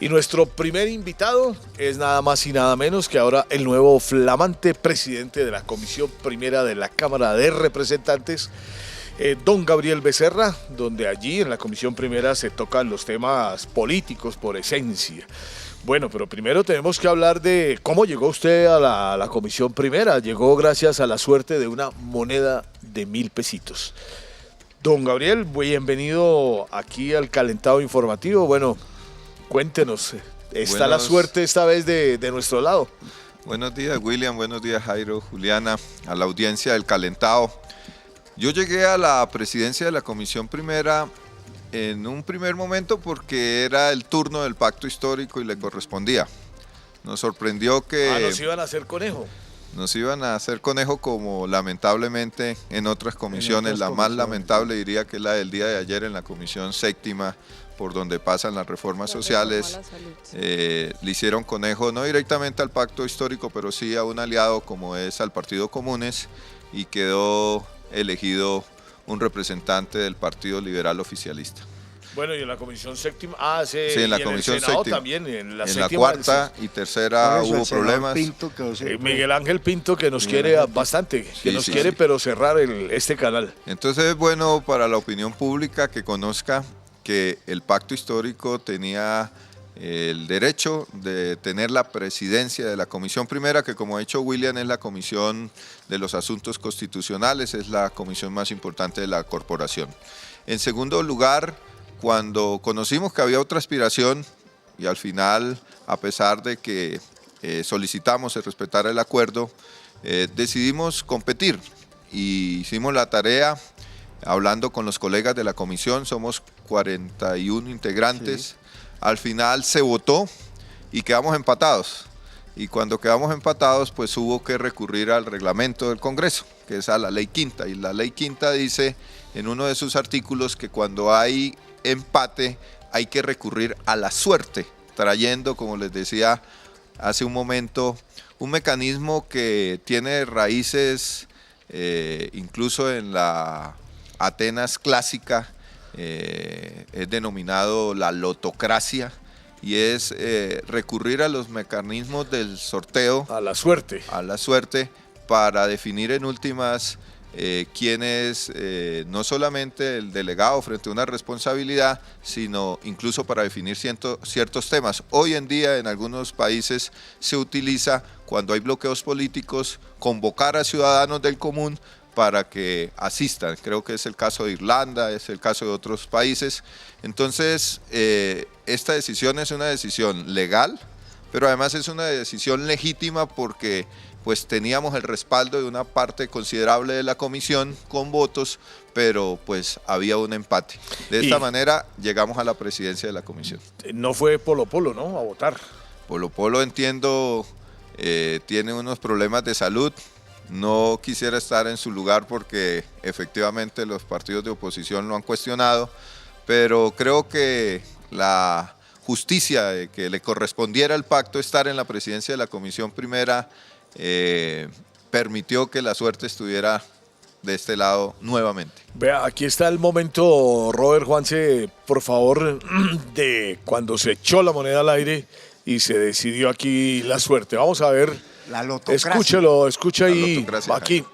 Y nuestro primer invitado es nada más y nada menos que ahora el nuevo flamante presidente de la Comisión Primera de la Cámara de Representantes, don Gabriel Becerra, donde allí en la Comisión Primera se tocan los temas políticos por esencia. Bueno, pero primero tenemos que hablar de cómo llegó usted a la Comisión Primera. Llegó gracias a la suerte de una moneda de 1.000 pesitos. Don Gabriel, bienvenido aquí al Calentado Informativo. Bueno, cuéntenos, ¿está la suerte esta vez de nuestro lado? Buenos días, William, buenos días, Jairo, Juliana, a la audiencia del Calentado. Yo llegué a la presidencia de la Comisión Primera en un primer momento porque era el turno del pacto histórico y le correspondía. Nos sorprendió que... nos iban a hacer conejo. Nos iban a hacer conejo como lamentablemente en otras comisiones. La más lamentable diría que es la del día de ayer en la Comisión Séptima, por donde pasan las reformas sociales. Le hicieron conejo no directamente al pacto histórico, pero sí a un aliado como es al Partido Comunes, y quedó elegido un representante del Partido Liberal Oficialista. Bueno, y en la Comisión Séptima, sí, en la Comisión Séptima también, en la cuarta y tercera hubo problemas. Miguel Ángel Pinto, que nos quiere bastante, que nos quiere pero cerrar este canal. Entonces es bueno para la opinión pública que conozca que el pacto histórico tenía el derecho de tener la presidencia de la Comisión Primera, que como ha dicho William es la Comisión de los Asuntos Constitucionales, es la comisión más importante de la corporación. En segundo lugar, cuando conocimos que había otra aspiración y al final, a pesar de que solicitamos se respetara el acuerdo, decidimos competir y hicimos la tarea hablando con los colegas de la comisión. Somos 41 integrantes. Sí. Al final se votó y quedamos empatados. Y cuando quedamos empatados, pues hubo que recurrir al reglamento del Congreso, que es a la Ley Quinta. Y la Ley Quinta dice en uno de sus artículos que cuando hay empate hay que recurrir a la suerte, trayendo, como les decía hace un momento, un mecanismo que tiene raíces incluso en la Atenas clásica, es denominado la lotocracia, y es recurrir a los mecanismos del sorteo, a la suerte para definir en últimas quién es no solamente el delegado frente a una responsabilidad, sino incluso para definir ciertos temas. Hoy en día en algunos países se utiliza, cuando hay bloqueos políticos, convocar a ciudadanos del común para que asistan. Creo que es el caso de Irlanda, es el caso de otros países. Entonces, esta decisión es una decisión legal, pero además es una decisión legítima porque pues teníamos el respaldo de una parte considerable de la comisión con votos, pero pues había un empate. De esta manera llegamos a la presidencia de la comisión. No fue Polo Polo, ¿no?, a votar. Polo Polo, entiendo, tiene unos problemas de salud. No quisiera estar en su lugar porque efectivamente los partidos de oposición lo han cuestionado, pero creo que la justicia de que le correspondiera al pacto estar en la presidencia de la Comisión Primera permitió que la suerte estuviera de este lado nuevamente. Vea, aquí está el momento, Robert Juanse, por favor, de cuando se echó la moneda al aire y se decidió aquí la suerte. Vamos a ver. La lotocracia. Escúchelo, escucha ahí, aquí.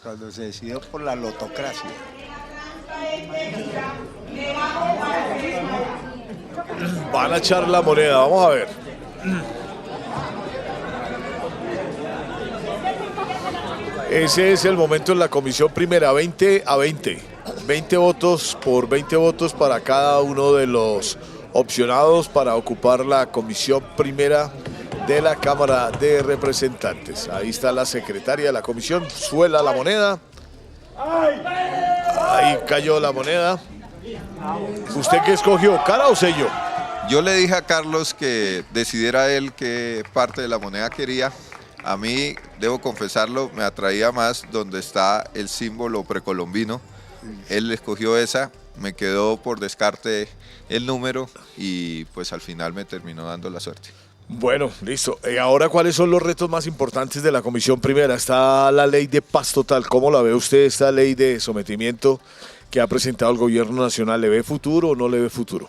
Cuando se decidió por la lotocracia. Van a echar la moneda, vamos a ver. Ese es el momento en la Comisión Primera, 20 a 20. 20 votos por 20 votos para cada uno de los opcionados para ocupar la Comisión Primera de la Cámara de Representantes. Ahí está la secretaria de la comisión, suela la moneda. Ahí cayó la moneda. ¿Usted qué escogió, cara o sello? Yo le dije a Carlos que decidiera él qué parte de la moneda quería. A mí, debo confesarlo, me atraía más donde está el símbolo precolombino. Él escogió esa, me quedó por descarte el número y pues al final me terminó dando la suerte. Bueno, listo. Ahora, ¿cuáles son los retos más importantes de la Comisión Primera? Está la ley de paz total. ¿Cómo la ve usted, esta ley de sometimiento que ha presentado el gobierno nacional, ¿le ve futuro o no le ve futuro?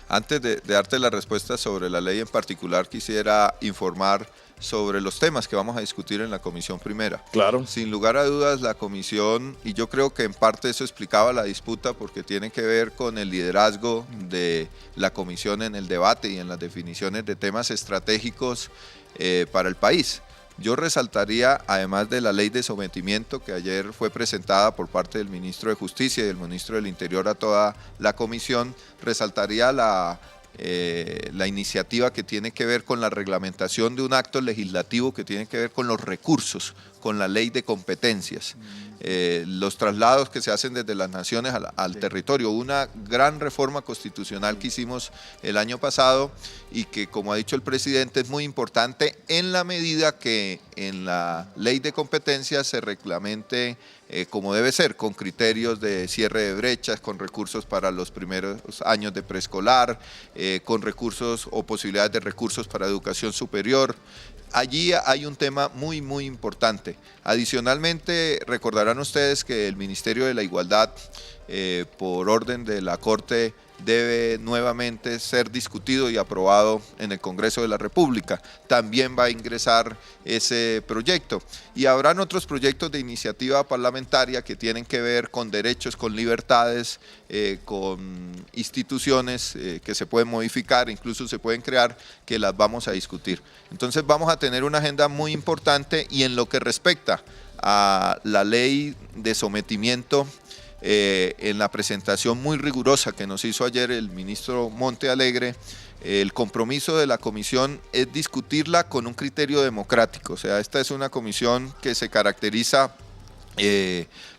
Antes de darte la respuesta sobre la ley en particular, quisiera informar sobre los temas que vamos a discutir en la comisión primera. Claro. Sin lugar a dudas, la comisión, y yo creo que en parte eso explicaba la disputa porque tiene que ver con el liderazgo de la comisión en el debate y en las definiciones de temas estratégicos para el país. Yo resaltaría, además de la ley de sometimiento que ayer fue presentada por parte del ministro de Justicia y del ministro del Interior a toda la comisión, resaltaría la iniciativa que tiene que ver con la reglamentación de un acto legislativo que tiene que ver con los recursos, con la ley de competencias, los traslados que se hacen desde las naciones al territorio. Una gran reforma constitucional que hicimos el año pasado y que, como ha dicho el presidente, es muy importante en la medida que en la ley de competencias se reglamente como debe ser, con criterios de cierre de brechas, con recursos para los primeros años de preescolar, con recursos o posibilidades de recursos para educación superior. Allí hay un tema muy, muy importante. Adicionalmente, recordarán ustedes que el Ministerio de la Igualdad, por orden de la Corte, debe nuevamente ser discutido y aprobado en el Congreso de la República. También va a ingresar ese proyecto. Y habrán otros proyectos de iniciativa parlamentaria que tienen que ver con derechos, con libertades, con instituciones que se pueden modificar, incluso se pueden crear, que las vamos a discutir. Entonces vamos a tener una agenda muy importante y en lo que respecta a la ley de sometimiento, en la presentación muy rigurosa que nos hizo ayer el ministro Montealegre, el compromiso de la comisión es discutirla con un criterio democrático. O sea, esta es una comisión que se caracteriza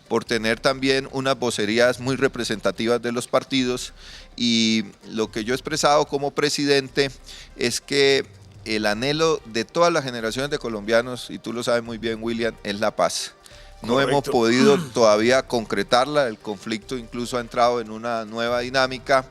por tener también unas vocerías muy representativas de los partidos, y lo que yo he expresado como presidente es que el anhelo de todas las generaciones de colombianos, y tú lo sabes muy bien, William, es la paz. No Correcto. hemos podido todavía concretarla, el conflicto incluso ha entrado en una nueva dinámica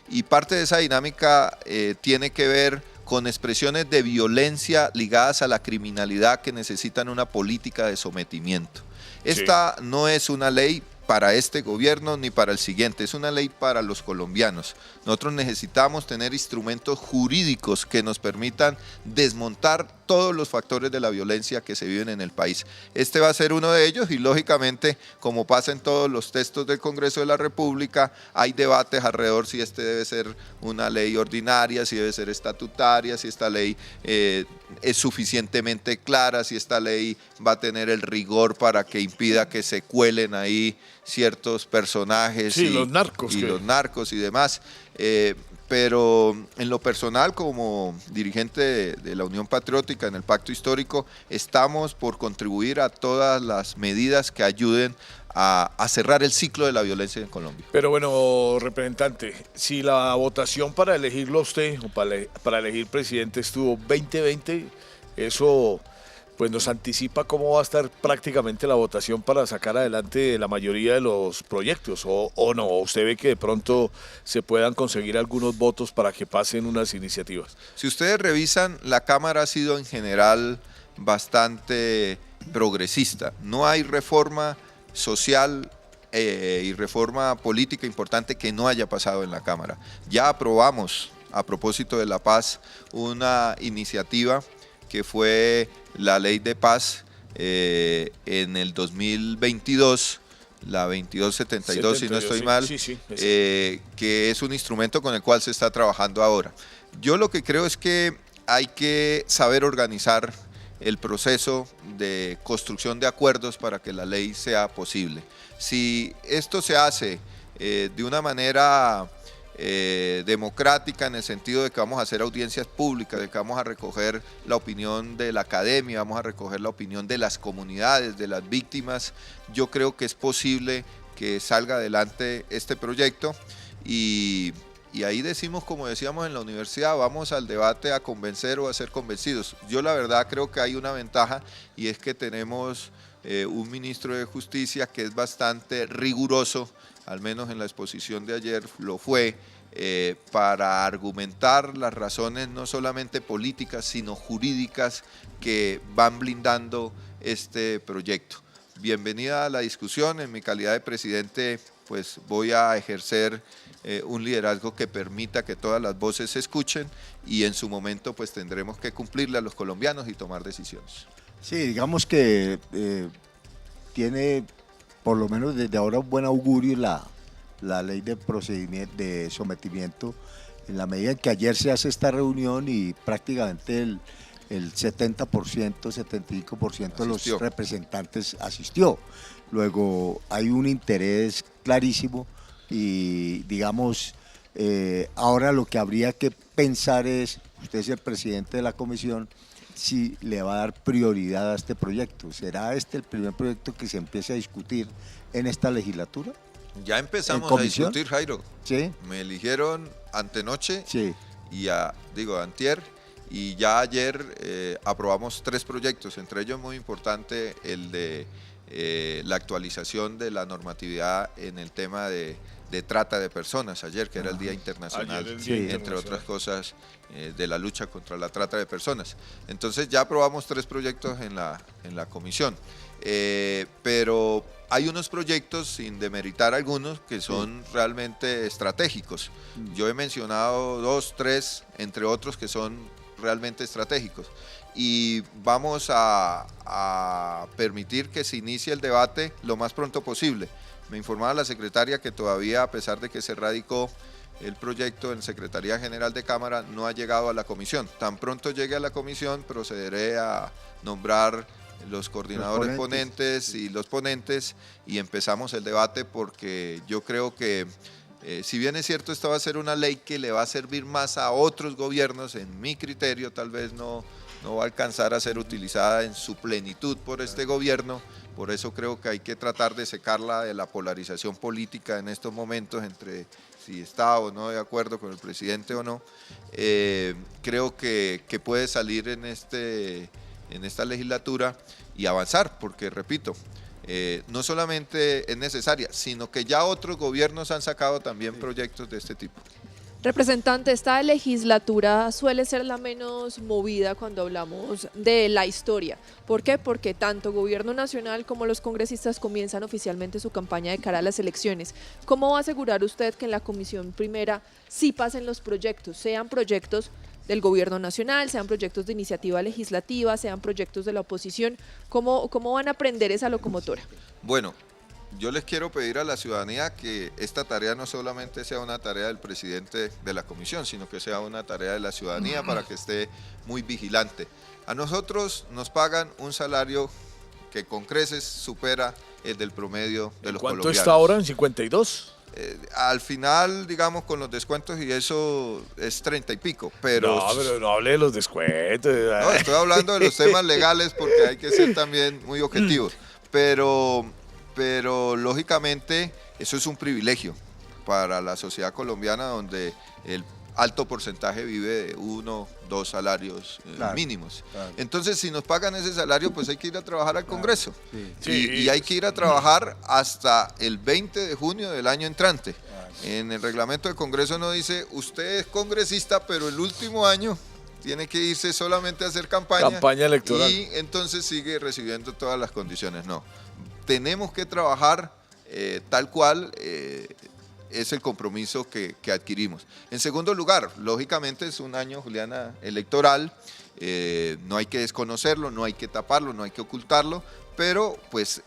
y parte de esa dinámica tiene que ver con expresiones de violencia ligadas a la criminalidad que necesitan una política de sometimiento. Esta no es una ley para este gobierno ni para el siguiente, es una ley para los colombianos. Nosotros necesitamos tener instrumentos jurídicos que nos permitan desmontar todos los factores de la violencia que se viven en el país. Este va a ser uno de ellos y lógicamente, como pasa en todos los textos del Congreso de la República, hay debates alrededor si este debe ser una ley ordinaria, si debe ser estatutaria, si esta ley es suficientemente clara, si esta ley va a tener el rigor para que impida que se cuelen ahí ciertos personajes, sí, los narcos y demás. Pero en lo personal, como dirigente de la Unión Patriótica en el Pacto Histórico, estamos por contribuir a todas las medidas que ayuden a cerrar el ciclo de la violencia en Colombia. Pero bueno, representante, si la votación para elegirlo a usted o para elegir presidente estuvo 2020, eso pues nos anticipa cómo va a estar prácticamente la votación para sacar adelante la mayoría de los proyectos, o no, o usted ve que de pronto se puedan conseguir algunos votos para que pasen unas iniciativas. Si ustedes revisan, la Cámara ha sido en general bastante progresista. No hay reforma social y reforma política importante que no haya pasado en la Cámara. Ya aprobamos, a propósito de la paz, una iniciativa que fue la ley de paz en el 2022, la 2272, si no estoy mal, que es un instrumento con el cual se está trabajando ahora. Yo lo que creo es que hay que saber organizar el proceso de construcción de acuerdos para que la ley sea posible. Si esto se hace de una manera democrática, en el sentido de que vamos a hacer audiencias públicas, de que vamos a recoger la opinión de la academia, vamos a recoger la opinión de las comunidades, de las víctimas, yo creo que es posible que salga adelante este proyecto y ahí decimos, como decíamos en la universidad, vamos al debate a convencer o a ser convencidos. Yo la verdad creo que hay una ventaja y es que tenemos un ministro de Justicia que es bastante riguroso, al menos en la exposición de ayer lo fue, para argumentar las razones no solamente políticas, sino jurídicas que van blindando este proyecto. Bienvenida a la discusión. En mi calidad de presidente pues voy a ejercer un liderazgo que permita que todas las voces se escuchen y en su momento pues tendremos que cumplirle a los colombianos y tomar decisiones. Sí, digamos que tiene por lo menos desde ahora un buen augurio la ley de procedimiento, de sometimiento, en la medida en que ayer se hace esta reunión y prácticamente el 70%, 75% de los Asistió. representantes asistió. Luego hay un interés clarísimo y digamos, ahora lo que habría que pensar es, usted es el presidente de la comisión, si le va a dar prioridad a este proyecto. ¿Será este el primer proyecto que se empiece a discutir en esta legislatura? Ya empezamos ¿En a comisión? discutir, Jairo. Sí, Me eligieron antenoche sí. y antier, y ya ayer aprobamos 3 proyectos, entre ellos muy importante el de la actualización de la normatividad en el tema de trata de personas, ayer que era el Día Internacional, Ayer el Día entre Internacional. otras cosas, de la lucha contra la trata de personas. Entonces ya aprobamos 3 proyectos en la comisión, pero hay unos proyectos, sin demeritar algunos, que son realmente estratégicos. Yo he mencionado 2, 3, entre otros, que son realmente estratégicos. Y vamos a permitir que se inicie el debate lo más pronto posible. Me informaba la secretaria que todavía, a pesar de que se radicó el proyecto en Secretaría General de Cámara, no ha llegado a la comisión. Tan pronto llegue a la comisión, procederé a nombrar los coordinadores ponentes y los ponentes y empezamos el debate, porque yo creo que si bien es cierto, esta va a ser una ley que le va a servir más a otros gobiernos, en mi criterio tal vez no va a alcanzar a ser utilizada en su plenitud por este gobierno. Por eso creo que hay que tratar de secarla de la polarización política en estos momentos entre si está o no de acuerdo con el presidente o no. Creo que puede salir en esta legislatura y avanzar, porque repito, no solamente es necesaria, sino que ya otros gobiernos han sacado también proyectos de este tipo. Representante, esta legislatura suele ser la menos movida cuando hablamos de la historia. ¿Por qué? Porque tanto gobierno nacional como los congresistas comienzan oficialmente su campaña de cara a las elecciones. ¿Cómo va a asegurar usted que en la comisión primera sí pasen los proyectos, sean proyectos del gobierno nacional, sean proyectos de iniciativa legislativa, sean proyectos de la oposición? ¿Cómo van a prender esa locomotora? Bueno, yo les quiero pedir a la ciudadanía que esta tarea no solamente sea una tarea del presidente de la comisión, sino que sea una tarea de la ciudadanía para que esté muy vigilante. A nosotros nos pagan un salario que con creces supera el del promedio de los ¿Cuánto colombianos. está ahora? ¿En 52? Al final, digamos, con los descuentos y eso es 30 y pico, pero... No, pero no hable de los descuentos. No, estoy hablando de los temas legales porque hay que ser también muy objetivos, pero lógicamente eso es un privilegio para la sociedad colombiana, donde el alto porcentaje vive de 1, 2 salarios Claro, mínimos. claro. Entonces, si nos pagan ese salario, pues hay que ir a trabajar al Congreso. Sí. Sí, Y hay que ir a trabajar hasta el 20 de junio del año entrante. En el reglamento del Congreso no dice, usted es congresista, pero el último año tiene que irse solamente a hacer Campaña electoral. y entonces sigue recibiendo todas las condiciones. No, tenemos que trabajar tal cual es el compromiso que adquirimos. En segundo lugar, lógicamente es un año, Juliana, electoral, no hay que desconocerlo, no hay que taparlo, no hay que ocultarlo, pero pues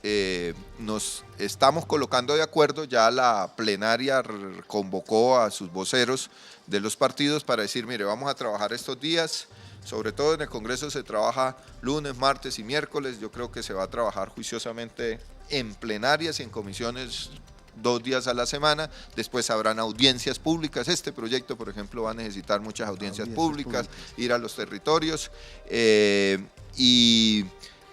nos estamos colocando de acuerdo. Ya la plenaria convocó a sus voceros de los partidos para decir, mire, vamos a trabajar estos días. Sobre todo en el Congreso se trabaja lunes, martes y miércoles. Yo creo que se va a trabajar juiciosamente en plenarias y en comisiones 2 días a la semana. Después habrán audiencias públicas. Este proyecto, por ejemplo, va a necesitar muchas audiencias públicas, ir a los territorios. Y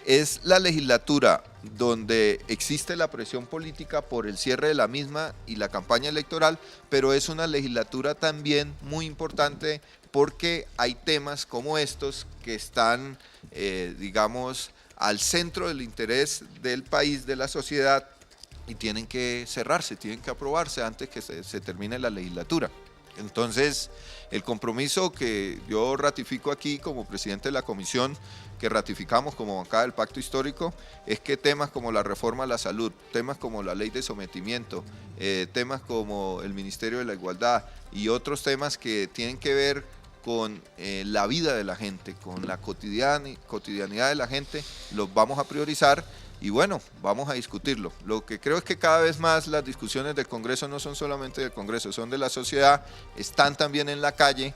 es la legislatura donde existe la presión política por el cierre de la misma y la campaña electoral, pero es una legislatura también muy importante porque hay temas como estos que están, digamos, al centro del interés del país, de la sociedad, y tienen que cerrarse, tienen que aprobarse antes que se termine la legislatura. Entonces, el compromiso que yo ratifico aquí como presidente de la comisión, que ratificamos como bancada del Pacto Histórico, es que temas como la reforma a la salud, temas como la ley de sometimiento, temas como el Ministerio de la Igualdad y otros temas que tienen que ver con la vida de la gente, con la cotidianidad de la gente, los vamos a priorizar y bueno, vamos a discutirlo. Lo que creo es que cada vez más las discusiones del Congreso no son solamente del Congreso, son de la sociedad, están también en la calle,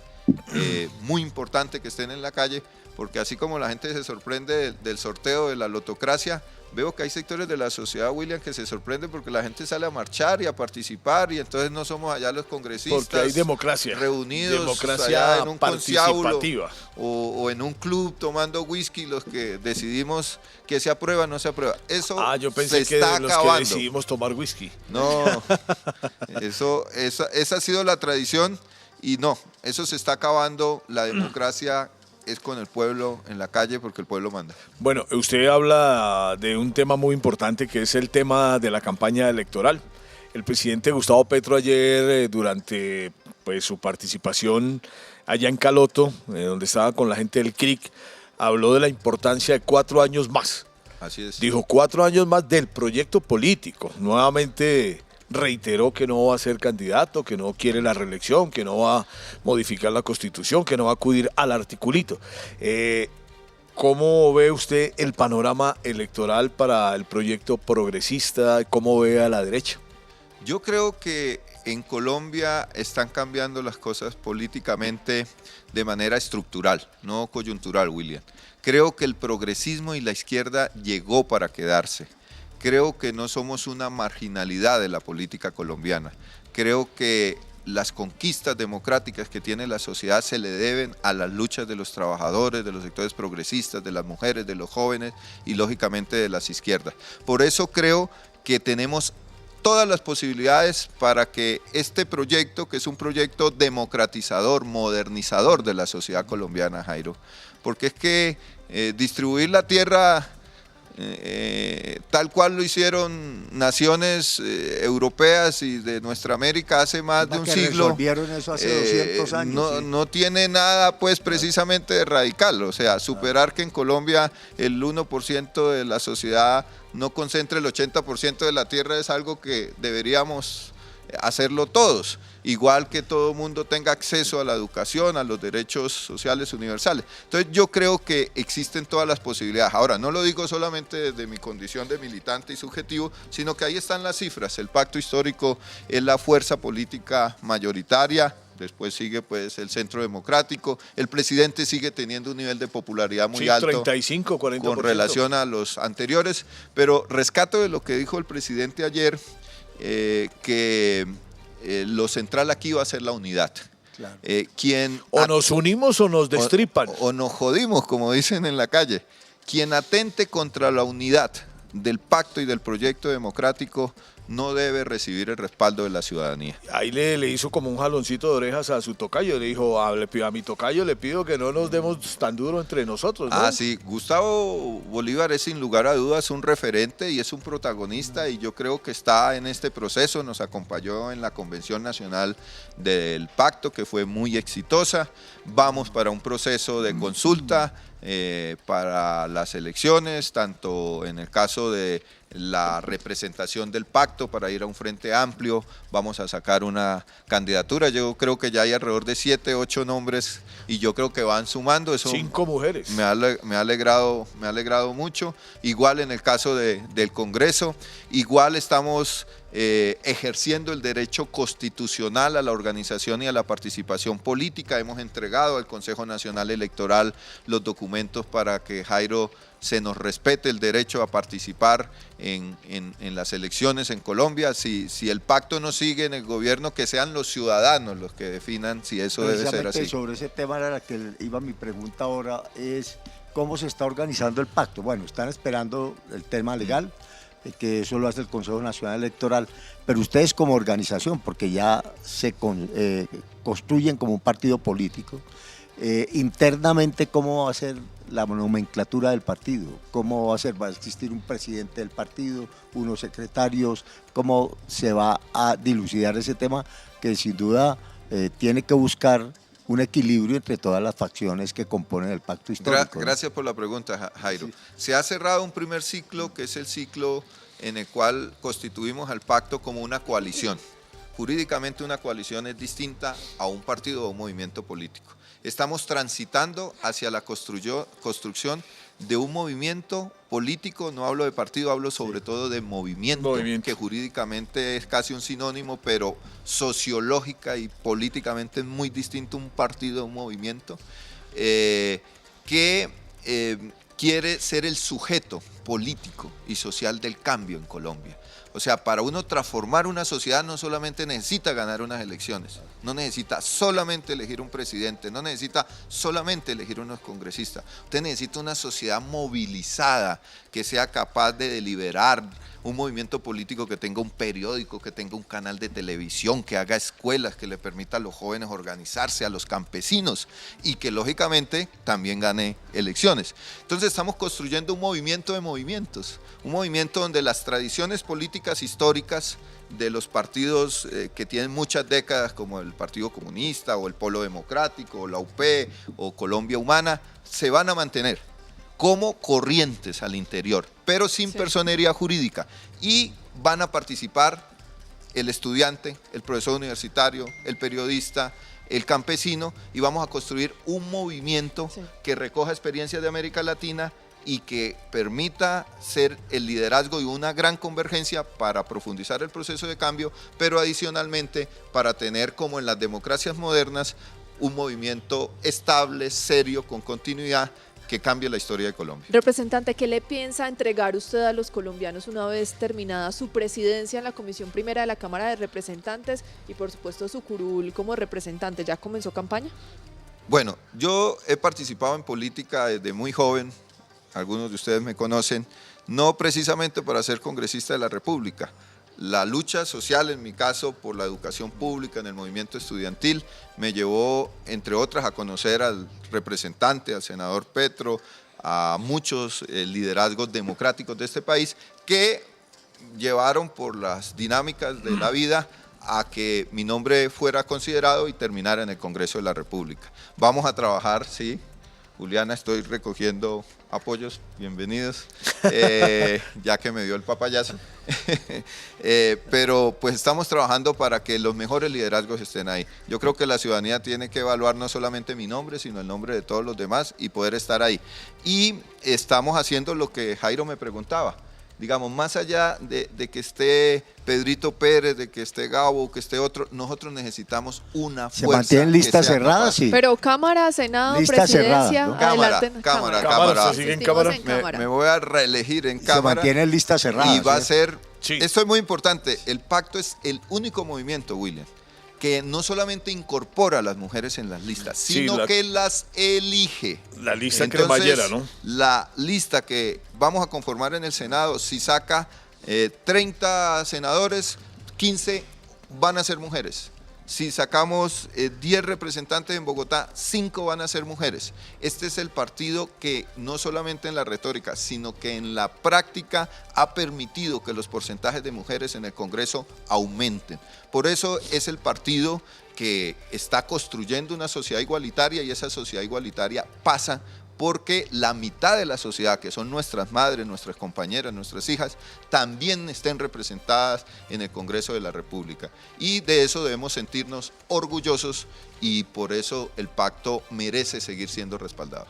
muy importante que estén en la calle, porque así como la gente se sorprende del sorteo de la lotocracia, veo que hay sectores de la sociedad, William, que se sorprenden porque la gente sale a marchar y a participar y entonces no somos allá los congresistas. Porque hay democracia. Reunidos democracia allá en un participativa. O en un club tomando whisky, los que decidimos que se aprueba o no se aprueba. Eso Yo pensé se que está los acabando. que decidimos tomar whisky. No, esa ha sido la tradición y no, eso se está acabando, la democracia es con el pueblo en la calle porque el pueblo manda. Bueno, usted habla de un tema muy importante que es el tema de la campaña electoral. El presidente Gustavo Petro ayer, durante su participación allá en Caloto, donde estaba con la gente del CRIC, habló de la importancia de 4 años más. Así es. Dijo 4 años más del proyecto político. Nuevamente reiteró que no va a ser candidato, que no quiere la reelección, que no va a modificar la Constitución, que no va a acudir al articulito. ¿Cómo ve usted el panorama electoral para el proyecto progresista? ¿Cómo ve a la derecha? Yo creo que en Colombia están cambiando las cosas políticamente de manera estructural, no coyuntural, William. Creo que el progresismo y la izquierda llegó para quedarse. Creo que no somos una marginalidad de la política colombiana. Creo que las conquistas democráticas que tiene la sociedad se le deben a las luchas de los trabajadores, de los sectores progresistas, de las mujeres, de los jóvenes y lógicamente de las izquierdas. Por eso creo que tenemos todas las posibilidades para que este proyecto, que es un proyecto democratizador, modernizador de la sociedad colombiana, Jairo, porque es que distribuir la tierra tal cual lo hicieron naciones europeas y de nuestra América hace más de un siglo, resolvieron eso hace 200 años. No tiene nada pues precisamente de radical, o sea, superar que en Colombia el 1% de la sociedad no concentre el 80% de la tierra es algo que deberíamos hacerlo todos, igual que todo mundo tenga acceso a la educación, a los derechos sociales universales. Entonces yo creo que existen todas las posibilidades. Ahora, no lo digo solamente desde mi condición de militante y subjetivo, sino que ahí están las cifras. El Pacto Histórico es la fuerza política mayoritaria, después sigue pues el Centro Democrático, el presidente sigue teniendo un nivel de popularidad muy alto, 35, 40%. Con relación a los anteriores, pero rescato de lo que dijo el presidente ayer, que lo central aquí va a ser la unidad. Claro. O nos unimos o nos destripan. O nos jodimos, como dicen en la calle. Quien atente contra la unidad del pacto y del proyecto democrático no debe recibir el respaldo de la ciudadanía. Ahí le hizo como un jaloncito de orejas a su tocayo, le dijo, a mi tocayo le pido que no nos demos tan duro entre nosotros, ¿no? Sí, Gustavo Bolívar es sin lugar a dudas un referente y es un protagonista y yo creo que está en este proceso, nos acompañó en la Convención Nacional del Pacto que fue muy exitosa, vamos para un proceso de consulta para las elecciones, tanto en el caso de la representación del pacto para ir a un frente amplio, vamos a sacar una candidatura, yo creo que ya hay alrededor de 7, 8 nombres y yo creo que van sumando, eso 5 mujeres. me ha alegrado mucho, igual en el caso del Congreso, igual estamos ejerciendo el derecho constitucional a la organización y a la participación política, hemos entregado al Consejo Nacional Electoral los documentos para que Jairo se nos respete el derecho a participar en las elecciones en Colombia. Si el pacto no sigue en el gobierno, que sean los ciudadanos los que definan si eso debe ser así. Sobre ese tema era la que iba mi pregunta ahora, es cómo se está organizando el pacto. Bueno, están esperando el tema legal, que eso lo hace el Consejo Nacional Electoral, pero ustedes como organización, porque ya se construyen como un partido político, internamente, ¿cómo va a ser la nomenclatura del partido? ¿Cómo va a ser? ¿Va a existir un presidente del partido, unos secretarios? ¿Cómo se va a dilucidar ese tema que sin duda tiene que buscar un equilibrio entre todas las facciones que componen el pacto histórico. Gracias por la pregunta, Jairo. Se ha cerrado un primer ciclo, que es el ciclo en el cual constituimos al pacto como una coalición. Jurídicamente una coalición es distinta a un partido o un movimiento político. Estamos transitando hacia la construcción de un movimiento político, no hablo de partido, hablo sobre todo de movimiento, que jurídicamente es casi un sinónimo, pero sociológica y políticamente es muy distinto un partido de un movimiento, que quiere ser el sujeto político y social del cambio en Colombia. O sea, para uno transformar una sociedad no solamente necesita ganar unas elecciones, no necesita solamente elegir un presidente, no necesita solamente elegir unos congresistas. Usted necesita una sociedad movilizada que sea capaz de deliberar, un movimiento político que tenga un periódico, que tenga un canal de televisión, que haga escuelas, que le permita a los jóvenes organizarse, a los campesinos y que lógicamente también gane elecciones. Entonces estamos construyendo un movimiento de movimientos, un movimiento donde las tradiciones políticas históricas de los partidos que tienen muchas décadas, como el Partido Comunista o el Polo Democrático o la UP o Colombia Humana, se van a mantener como corrientes al interior, pero sin personería jurídica, y van a participar el estudiante, el profesor universitario, el periodista, el campesino, y vamos a construir un movimiento que recoja experiencias de América Latina y que permita ser el liderazgo de una gran convergencia para profundizar el proceso de cambio, pero adicionalmente para tener, como en las democracias modernas, un movimiento estable, serio, con continuidad, que cambie la historia de Colombia. Representante, ¿qué le piensa entregar usted a los colombianos una vez terminada su presidencia en la Comisión Primera de la Cámara de Representantes y por supuesto su curul como representante? ¿Ya comenzó campaña? Bueno, yo he participado en política desde muy joven, algunos de ustedes me conocen, no precisamente para ser congresista de la República. La lucha social, en mi caso, por la educación pública en el movimiento estudiantil, me llevó, entre otras, a conocer al representante, al senador Petro, a muchos liderazgos democráticos de este país que llevaron por las dinámicas de la vida a que mi nombre fuera considerado y terminara en el Congreso de la República. Vamos a trabajar, sí, Juliana, estoy recogiendo apoyos, bienvenidos, ya que me dio el papayazo. Pero pues estamos trabajando para que los mejores liderazgos estén ahí. Yo creo que la ciudadanía tiene que evaluar no solamente mi nombre, sino el nombre de todos los demás y poder estar ahí. Y estamos haciendo lo que Jairo me preguntaba. Digamos, más allá de que esté Pedrito Pérez, de que esté Gabo, que esté otro, nosotros necesitamos una fuerza. ¿Se mantienen listas cerradas? Sí. Pero Cámara, Senado, Lista Presidencia, cerrada, ¿no? adelante. Cámara. ¿Se sigue en cámara? Me voy a reelegir en Cámara. Se mantienen listas cerradas. Y va a ser, Sí. esto es muy importante, el pacto es el único movimiento, William, que no solamente incorpora a las mujeres en las listas, sino que las elige. La lista Entonces, cremallera, ¿no? La lista que vamos a conformar en el Senado, si saca 30 senadores, 15 van a ser mujeres. Si sacamos 10 representantes en Bogotá, 5 van a ser mujeres. Este es el partido que no solamente en la retórica, sino que en la práctica ha permitido que los porcentajes de mujeres en el Congreso aumenten. Por eso es el partido que está construyendo una sociedad igualitaria, y esa sociedad igualitaria pasa porque la mitad de la sociedad, que son nuestras madres, nuestras compañeras, nuestras hijas, también estén representadas en el Congreso de la República. Y de eso debemos sentirnos orgullosos, y por eso el pacto merece seguir siendo respaldado.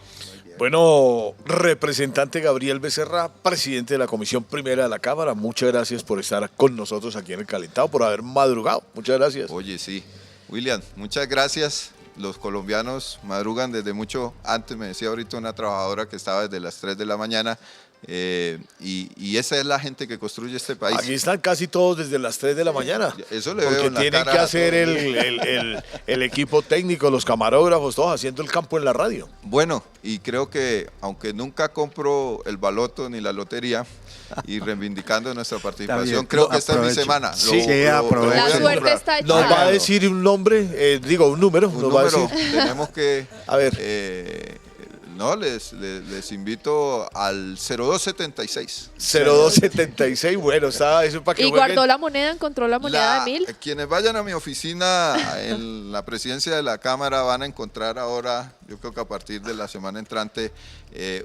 Bueno, representante Gabriel Becerra, presidente de la Comisión Primera de la Cámara, muchas gracias por estar con nosotros aquí en El Calentado, por haber madrugado. Muchas gracias. Oye, sí. William, muchas gracias. Los colombianos madrugan desde mucho antes, me decía ahorita una trabajadora que estaba desde las 3 de la mañana, y esa es la gente que construye este país. Aquí están casi todos desde las 3 de la mañana. Eso le porque veo en la tienen cara que a hacer todos. el equipo técnico, los camarógrafos, todos haciendo el campo en la radio. Bueno, y creo que aunque nunca compro el baloto ni la lotería, y reivindicando nuestra participación, creo que esta es mi semana. Sí, aprovecho. La suerte está Nos echada. va a decir un nombre, digo un número. Un nos va a número, decir. tenemos que... A ver. No, les invito al 0276. 0276, bueno, está eso para que Y jueguen. guardó la moneda, encontró la moneda de 1000. Quienes vayan a mi oficina en la presidencia de la Cámara van a encontrar ahora, yo creo que a partir de la semana entrante,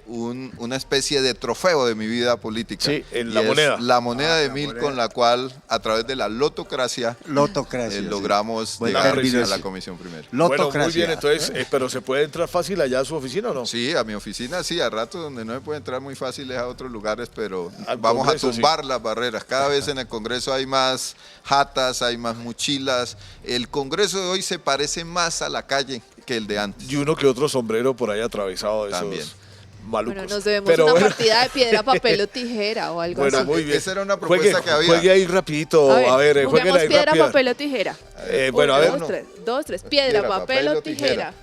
una especie de trofeo de mi vida política. Sí, en Y la es moneda. La moneda de la 1000 moneda. con la cual, a través de la lotocracia, Lotocracia. sí. logramos Buen llegar término a ese. la Comisión Primera. Bueno, Lotocracia. muy bien, entonces, pero ¿se puede entrar fácil allá a su oficina o no? Sí, a mi oficina sí, a ratos donde no se puede entrar muy fácil es a otros lugares, pero Al vamos Congreso, a tumbar las barreras. Cada vez en el Congreso hay más jatas, hay más mochilas. El Congreso de hoy se parece más a la calle que el de antes. Y uno que otro sombrero por ahí atravesado de También. esos malucos. Bueno, nos debemos Pero una bueno, partida de piedra, papel o tijera o algo Bueno, así. muy bien. Esa era una propuesta que había. Juegue ahí rapidito, a ver, juegue juguemos ahí piedra, rápido. papel o tijera. Bueno, a ver. 2, 3. Piedra, papel o tijera.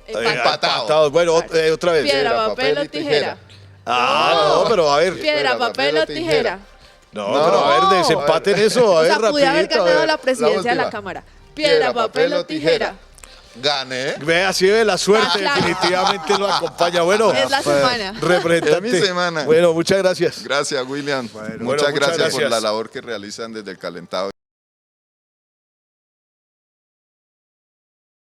Empatados. Bueno, otra vez. Piedra, Piedra, papel o papel y tijera. tijera. No, pero a ver. Piedra, papel o tijera. No, No. pero a ver, desempaten eso, a O ver, sea, pude haber rapidito. a ganado ver. la presidencia de la última. Cámara. Piedra, papel o tijera. Gané. Ve, así ve la suerte, Está claro. definitivamente lo acompaña. Bueno, Es la semana. representante. Es mi semana. Bueno, muchas gracias. Gracias, William. Bueno, muchas muchas gracias por gracias. la labor que realizan desde el calentado.